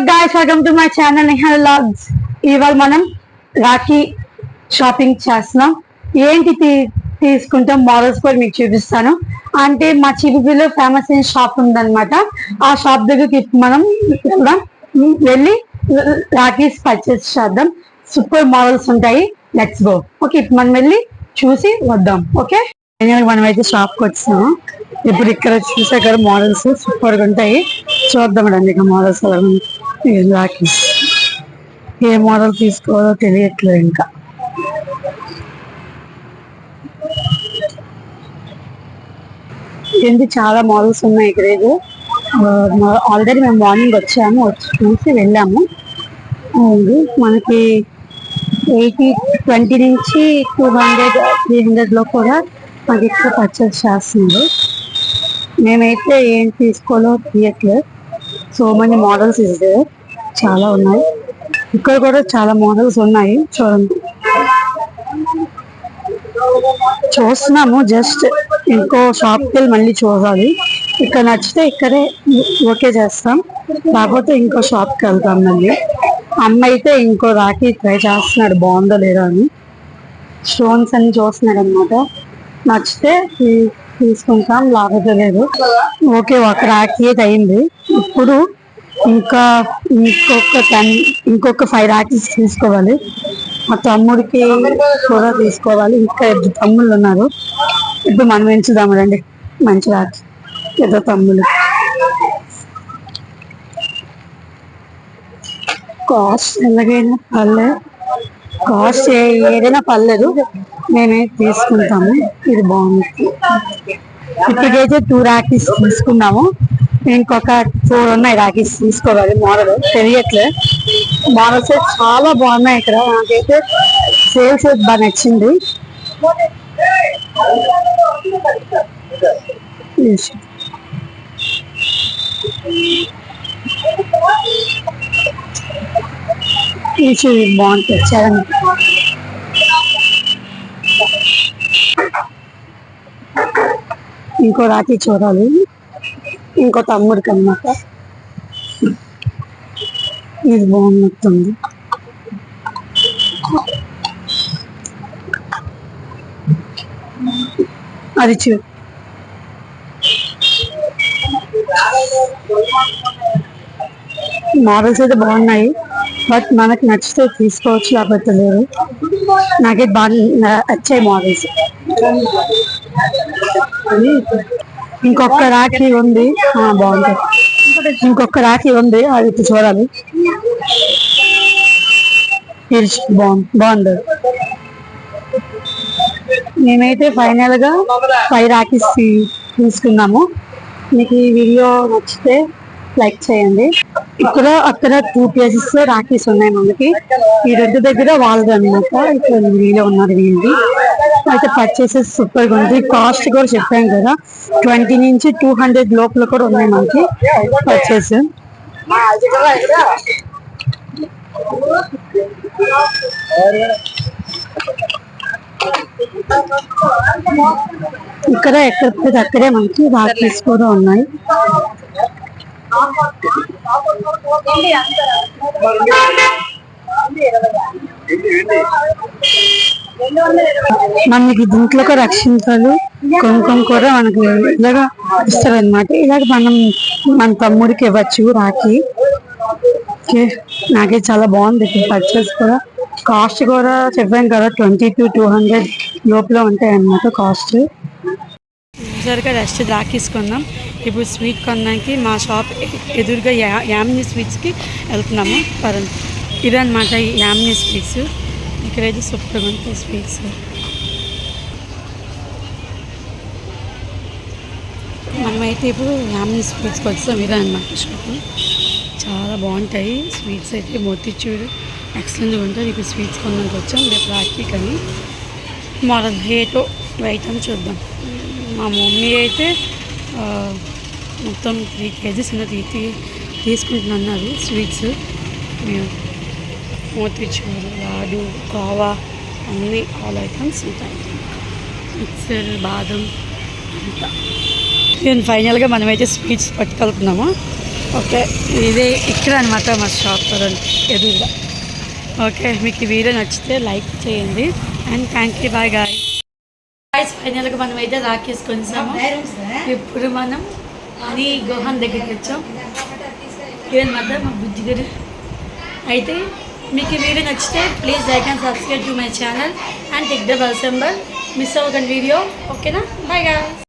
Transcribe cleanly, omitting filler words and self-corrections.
guys, welcome to my channel Nihal Vlogs. ఇవాళ మనం Rakhi shopping చేస్తున్నాం. ఏంటి తీసుకుంటాం మోడల్స్ కూడా మీకు చూపిస్తాను. అంటే మా చిరుపిలో ఫేమస్ అయిన షాప్ ఉందన్నమాట. ఆ షాప్ దగ్గరికి మనం వెళ్ళి రాఖీస్ పర్చేస్ చేద్దాం. సూపర్ మోడల్స్ ఉంటాయి. Let's go. ఓకే, ఇప్పుడు మనం వెళ్ళి చూసి వద్దాం. ఓకే, మనం అయితే షాప్కి వచ్చాము. ఇప్పుడు ఇక్కడ చూసే కదా మోడల్స్ సూపర్గా ఉంటాయి. చూద్దాం రండి ఇక మోడల్స్ రాఖీస్. ఏ మోడల్ తీసుకోవాలో తెలియట్లేదు ఇంకా. ఏంటి చాలా మోడల్స్ ఉన్నాయి ఇక్కడ. ఆల్రెడీ మేము మార్నింగ్ వచ్చాము, వచ్చి చూసి వెళ్ళాము. మనకి 20 నుంచి 200, 300 కూడా మనకి ఇక్కడ పర్చేస్ చేస్తున్నారు. మేమైతే ఏం తీసుకోవాలో తీయట్లేదు. సో మెనీ మోడల్స్ ఇదే చాలా ఉన్నాయి. ఇక్కడ కూడా చాలా మోడల్స్ ఉన్నాయి. చూస్తున్నాము, జస్ట్ ఇంకో షాప్కి వెళ్ళి మళ్ళీ చూడాలి. ఇక్కడ నచ్చితే ఇక్కడే ఓకే చేస్తాం, లేకపోతే ఇంకో షాప్కి వెళ్తాం మళ్ళీ. అమ్మ అయితే ఇంకో రాఖీ ట్రై చేస్తున్నాడు, బాగుందో లేదో అని. స్టోన్స్ అన్ని చూస్తున్నాడు అనమాట. నచ్చితే తీసుకుంటాం, లేకపోతే లేదు. ఓకే, ఒక రాఖీ అయితే అయింది. ఇప్పుడు ఇంకొక 5 రాఖీస్ తీసుకోవాలి. మా తమ్ముడికి కూడా తీసుకోవాలి. ఇంకా 2 తమ్ముళ్ళు ఉన్నారు. ఇప్పుడు మనం ఎంచుదాం రండి మంచి రాఖీ. ఏదో తమ్ముళ్ళు కాస్ట్ ఎలాగైనా పర్లేదు, కాస్ట్ ఏదైనా పర్లేదు, మేమే తీసుకుంటాము. ఇది బాగుంది. ఇప్పటికైతే 2 రాఖీస్ తీసుకున్నాము. ఇంకొక 4 ఉన్నాయి రాఖీస్ తీసుకోవాలి. మోడల్ తెలియట్లేదు. మోడల్స్ చాలా బాగున్నాయి ఇక్కడ. నాకైతే సేల్స్ బాగా నచ్చింది. బాగుంటుంది చాలా. ఇంకో రాఖీ చూడాలి, ఇంకో తమ్ముడికి అన్నమాట. ఇది బాగున్నట్టుంది. అది చూ మోడల్స్ అయితే బాగున్నాయి. బట్ మనకు నచ్చితే తీసుకోవచ్చు, లేకపోతే లేదు. నాకైతే బాగా నచ్చాయి మోడల్స్. ఇంకొక రాఖీ ఉంది, బాగుంటుంది. ఇంకొక రాఖీ ఉంది, అది ఇప్పుడు చూడాలి. బాగుంది. మేమైతే ఫైనల్ గా 5 రాఖీస్ తీసుకున్నాము. మీకు ఈ వీడియో నచ్చితే లైక్ చేయండి. అక్కడ 2 ప్లేసెస్ రాఖీస్ ఉన్నాయి మనకి. ఈ 2 దగ్గర వాళ్ళది అనమాట. ఇక్కడ వీడియో ఉన్నది వీళ్ళది. అయితే పర్చేసెస్ సూపర్ గా ఉంది. కాస్ట్ కూడా చెప్పాను కదా, 20 నుంచి 200 లోపల కూడా ఉన్నాయి మనకి పర్చేస్. ఇక్కడ ఎక్కడ అక్కడే మనకి రాఖీస్ కూడా ఉన్నాయి. మనకి దీంట్లో రక్షించాలి, కుంకుమ కూడా మనకి ఇలాగా ఇస్తారు అనమాట. ఇలాగ మన తమ్ముడికి ఇవ్వచ్చు రాఖీ. నాకే చాలా బాగుంది. ఇప్పుడు పర్చేస్ కూడా కాస్ట్ కూడా చెప్పాను కదా, 20 to 200 లోపల ఉంటాయి అన్నమాట కాస్ట్. సరిగ్గా రెస్ట్ రాఖీస్ కొన్నాం. ఇప్పుడు స్వీట్ కొనడానికి మా షాప్ ఎదురుగా యామిని స్వీట్స్కి వెళ్తున్నాము. ఇదన్నమాట యామిని స్వీట్స్. ఇక్కడైతే సూపర్గా ఉంటాయి స్వీట్స్. మనమైతే ఇప్పుడు యామిని స్వీట్స్కి వచ్చాం. ఇదన్నమాట షాప్. చాలా బాగుంటాయి స్వీట్స్ అయితే. మోతిచూర్ ఎక్సలెంట్గా ఉంటుంది. ఇప్పుడు స్వీట్స్ కొనడానికి వచ్చాం. రేపు రాఖీ కానీ మోడల్ ఏటో ఐటమ్ చూద్దాం. మా మమ్మీ అయితే మొత్తం 3 kgs తీసుకుంటున్నారు స్వీట్స్. మోతిచూర్, లాడు, కావా అన్నీ ఆల్ ఐటమ్స్ ఉంటాయి. మిక్సర్, బాదం అంతా. ఫైనల్గా మనమైతే స్వీట్స్ పట్టుకెళ్తున్నాము. ఓకే, ఇదే ఇక్కడ అనమాట మా షాప్ ఎదురుగా. ఓకే, మీకు ఈ వీడియో నచ్చితే లైక్ చేయండి and thank you. Bye guy. ఫైనల్గా మనం అయితే రాఖీస్ కొనిసాము. ఇప్పుడు మనం అని గోహన్ దగ్గరికి వచ్చాం. ఇవన్నీ మాత్రం మా బుజ్జి గారు. అయితే మీకు ఈ వీడియో నచ్చితే please like and subscribe to my channel and tick the bell symbol. Miss అవ్వకండి వీడియో. ఓకేనా? Bye guy.